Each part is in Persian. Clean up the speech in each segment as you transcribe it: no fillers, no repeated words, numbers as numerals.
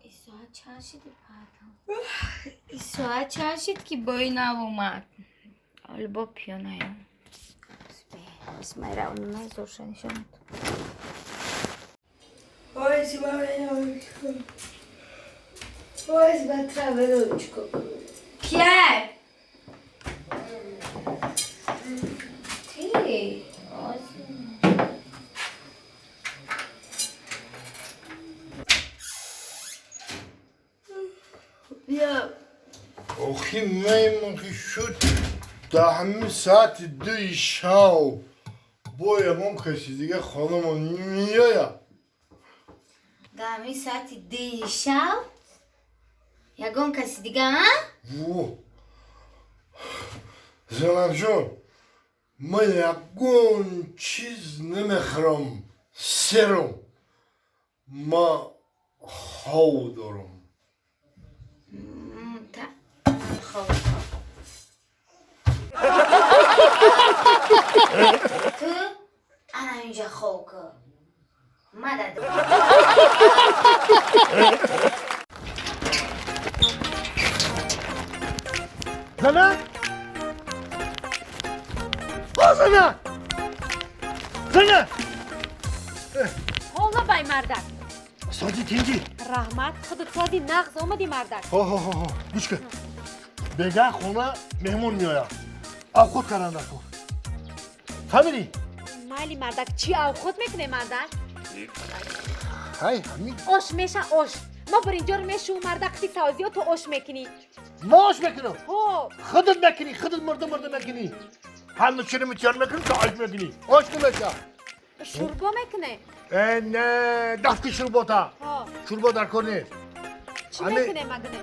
این ساعت چند شد بعد؟ این ساعت چند شد که بایی نومد؟ حالا با پیانه بسم الله الرحمن الرحیم روشنی شد. Hoje vai trabalhar hoje. Que é? Sim. بیا. آخی من که شد 10 ساعت 2 شب باید هم کسی دیگه خانم میاید 10 ساعت 2 شب یگان کسی دیگه ها؟ زنم جون من یگان چیز نمیخرم سرم ما خواهو دارم تو انا اینجا خواه که مدد زنه زنه زنه حالا بای مردک سادی تینجی رحمت خودت سادی نغز اومدی مردک ها گوش کن بگه خونه مهمون میاید آب خود کرنده کن فهمیدی؟ مالی مردک چی او خود میکنه مردک؟ های همین اوش میشه اوش ما بر اینجا رو میشو مردک تی سازی و تو اوش میکنی ما آش میکنم هو خودت میکنی خودت مرده میکنی همه چرا میتیان میکنی تو آش میکنی آش نمیشه شوربا میکنه نه دفتی شرباتا ها شربا در کنه چی همه- میکنه مگنه؟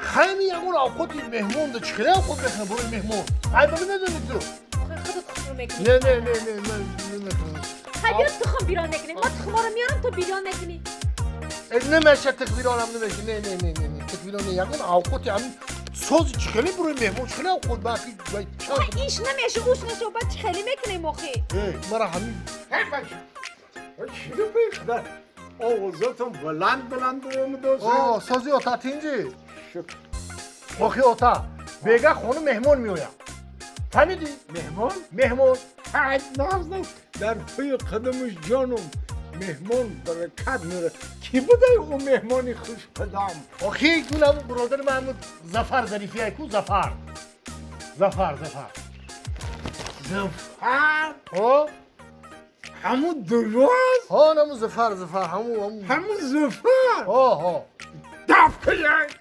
همین یکون آقوتی مهمون ده چخیره آقوت میکنه برای مهمون های بگو ندونی تو خودت خود رو میکنی نه من نمیکنم خیلی تخم بیرون میکنی ما تخم رو میارم تو بیرون میکنی نمیشه تکبیرانم نمیشه نه تکبیرانه یکون آقوتی همین سوز چخیره برای مهمون چخیره آقوت باقی باید آخه ایش نمیشه اوش نشه و بعد خیلی میکنه مخی مرا همین چی رو بیشتر؟ آوازاتون بلند اومده آه سازی آتا تینجی شکر آخی آتا بگه خونه مهمون میویم فهمیدی؟ مهمون حد نازنم در پای قدمش جانم مهمان برکت میره کی بوده اون مهمانی خوش قدم آخی گونم برادر محمود زفر ظریفی کو زفر زفر ها همون درواز ها نمو زفر همون همون زفر ها دفته یک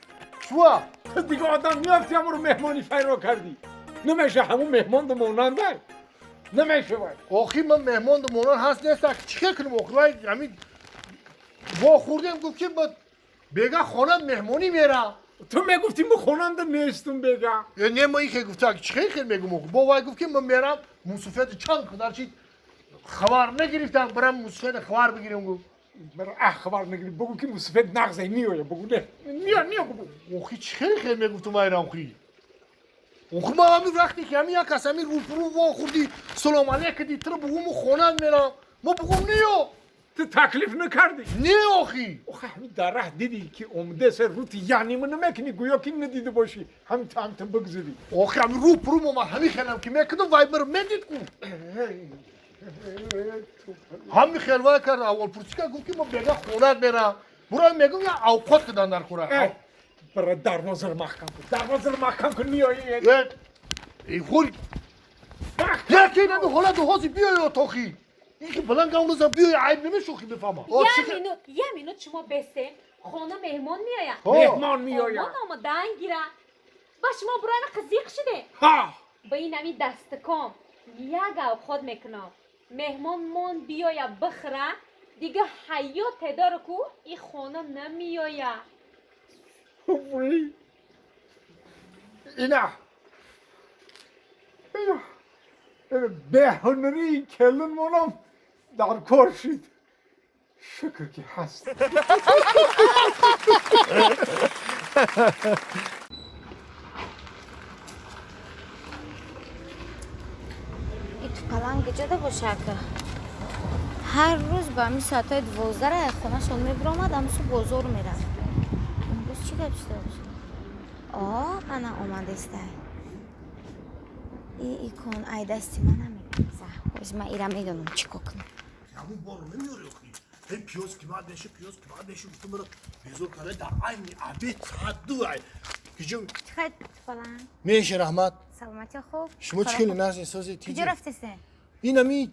چوا تو دیگه آدم میافتی همون رو مهمانی فیرا کردی نمیشه همون مهمان ده موننده نمیشه باید آخی من مهمان دمونان هست نیست چیکار کنم آخی همین با خوردیم گفت که با بگه خانه مهمونی میرم تو میگفتی من خوننده نیستم بگم نه ما این که گفته چیکار کنم میگم با وای گفت که من میرم موسیفت چند کدر چی خبر نگرفتم برم موسیفت خبر بگیرم گفت برای اخبار نگیری بگو که موسیفت نغزه میوه بگو نه نیا بگو آخی چیکار کنم میگفتم ایران خوی آخی ما همین وقتی که همین یک کس همین رو وا خوردی سلام علیک دی تر بگم خونه میرم ما بگم نیا تو تکلیف نکردی نه آخی آخه همین در ره دیدی که اومده سر روت یعنی من نمیکنی گویا که ندیده باشی همین تا بگذاری آخی همین رو ما همین خیلم که میکنم وای برم مدید کن همین خیل وای کرد اول پرسیکا گفت که ما بگه خونه میرم برای میگم یا اوقات کدن در خونه برای دروازه رو محکم کن میایی ای خوری یکی نمی حالا دو هازی بیای اتاقی این که بلند گاونو زن بیای عیب نمیشوخی بفهمم یه مینوت شما بسته خونه مهمان میاید مهمان میآید اما دنگیره با شما برای قزیق شده ها با این نمی دست کم یک او خود میکنم مهمان من بیاید بخره دیگه حیات داره کو این خونه نمیاید وی اینا به هنری کلون منم در کار شد شکر که هست این تو پلنگ جده باشه که هر روز با همین ساعتای 12 را خونه‌شون میبرامد اما صبح بازار میرفت. امروز چی گپ شده باشه؟ انا اومده است. ای کن ای دستی من نمیگیره. من ایرم میدونم چی کنم. همون بالو نمیاره اخی. هی پیاز که بعد نشه گفتم برو بزرگ کاره در این عبید ساعت 2 کجا چقدر فلان میشه رحمت سلامتی خوب شما چی ناز سازی کجا تیجی رفتیسه؟ اینمی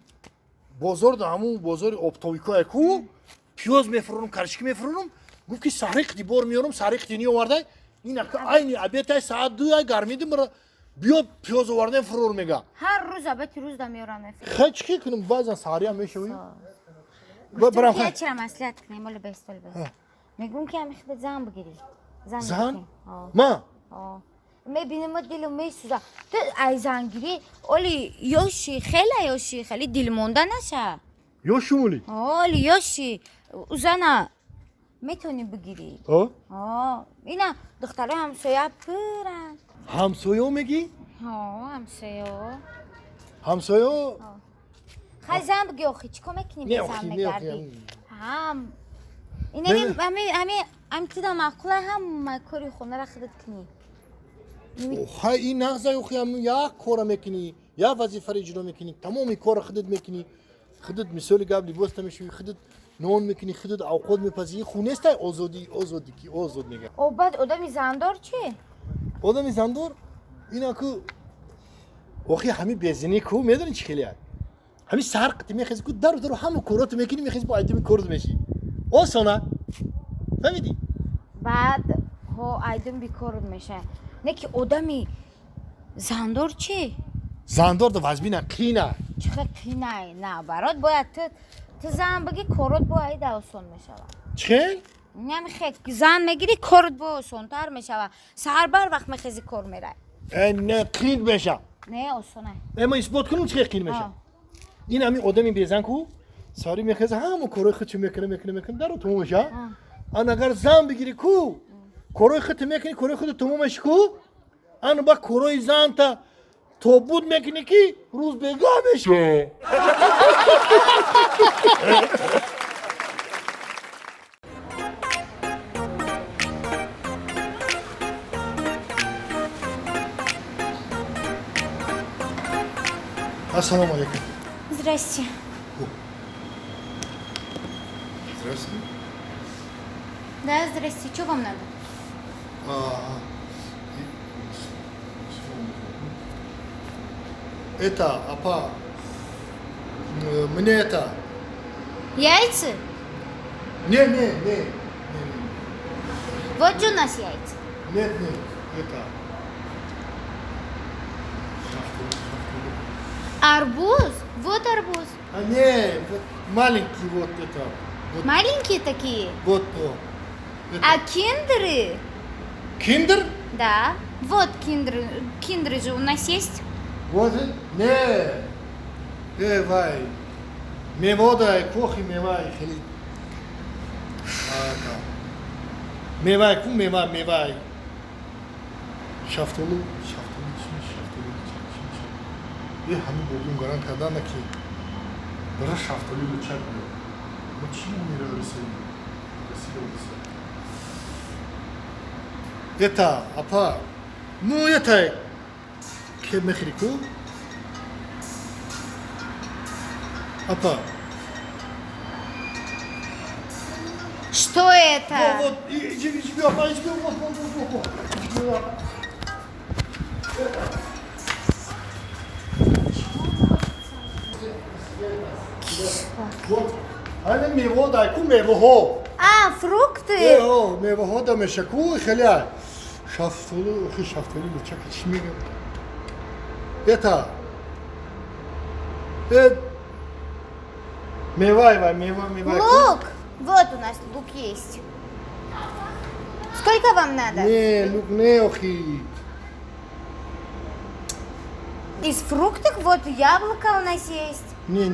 بازار دا همون بازار اپتویکا کو پیاز میفروشم کرشکی میفروشم گفت که ساریخ دیبار میارم ساریخ دینی آورده این عین عبید ساعت 2 گرمیدم برا بیا پیاز آوردن فرور میگه هر روز عبید روز دا میارم خیلی چی کنم بعضا ساری هم میشوی برام خیلی چرا مسئلت کنیم ولی بستل بست میگم که همی خود زن بگیری زن؟ ما؟ میبینم ما دلم میسوزه تو ای زن گیری اولی یوشی خیلی دل مونده نشه یوشی مولی؟ اولی یوشی او زنه میتونی بگیری اینا دختره همسایه پرن همسایه میگی؟ همسایه خیلی زن بگی آخی چی کنه کنی به زن نگردی هم تیدا معقوله هم کاری خونه را خودت کنی خیلی این نغزه اخی هم یک کار میکنی یا وظیفه را اجرا میکنی تمامی کار خودت میکنی خودت مثال قبلی بوست میشوی خودت نون میکنی خودت اوقات میپزی خونه است آزادی کی آزاد میگه او بعد آدمی زندار چی؟ آدمی زندار اینا که اخی همین بزنی کو میدونی چی خیلی همین سرقتی میخیز کو در همه کارات میکنی میخیز با ایدمی کارد میشی آسانه فهمیدی بعد ها ایدم بیکارد میشه نه که آدمی زندار چی؟ زندار دو وزبینه قینه چقدر قینه نه برات باید تو زن بگی کارت باید آسان میشه چه؟ نمیخواد زن میگیری کارت با آسان تر میشه سهر بر وقت میخیزی کار میره نه قین میشه نه آسانه اما اثبات کنم چه قین میشه این همین آدمی بیزن کو ساری میخیزه همون کارای خودشو میکنه در تو میشه آن اگر زن بگیری کو کارای خودت میکنی کارای خودت تموم میشه کو آن با کارای زن تا توبود میکنی کی روز بگاه میشه Assalamu alaikum. Здрасте. Здравствуйте. Да, здрасте. Что вам надо? Это, апа, мне это... Яйца? Не. Вот же у нас яйца. Нет, это... Арбуз? Вот арбуз. Не, вот маленький вот это. Вот, Маленькие такие? вот это. А киндеры? Киндер? Да. Вот киндеры. Киндеры же у нас есть. Вот, не. Вай. Мевода, кухи мевай, хили. Мевай, ку мевай. Шафтолу. یه همین بودیم گران کردن که برای شفتالی لچک بیاد ما چی میره رسید Eta, apa, ну это, que México, apa. Что это? Вот, иди, апа, иди, вот. Вот, они мево дайку мевоho. А, фрукты? мевоho да мешаку хеля. Шафтолу, лучак чмига. Это. Мевай. Лук! Вот у нас лук есть. Сколько вам надо? Не, лук не охи. Из фруктов вот яблоко у нас есть. Не.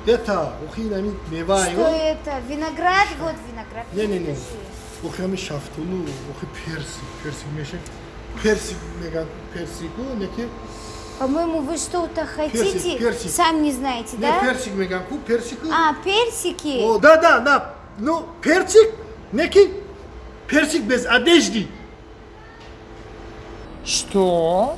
Это, охи нами мевай. Что это? Виноград? Вот виноград. Не. охи нами шафтолу, охи персик мешек. Персик мега персику, неки По-моему, вы что-то хотите, персик. сами не знаете, Не да? персик меган ку, персик. А, персики. О, да. Ну, персик, неки? Персик без одежды. Что?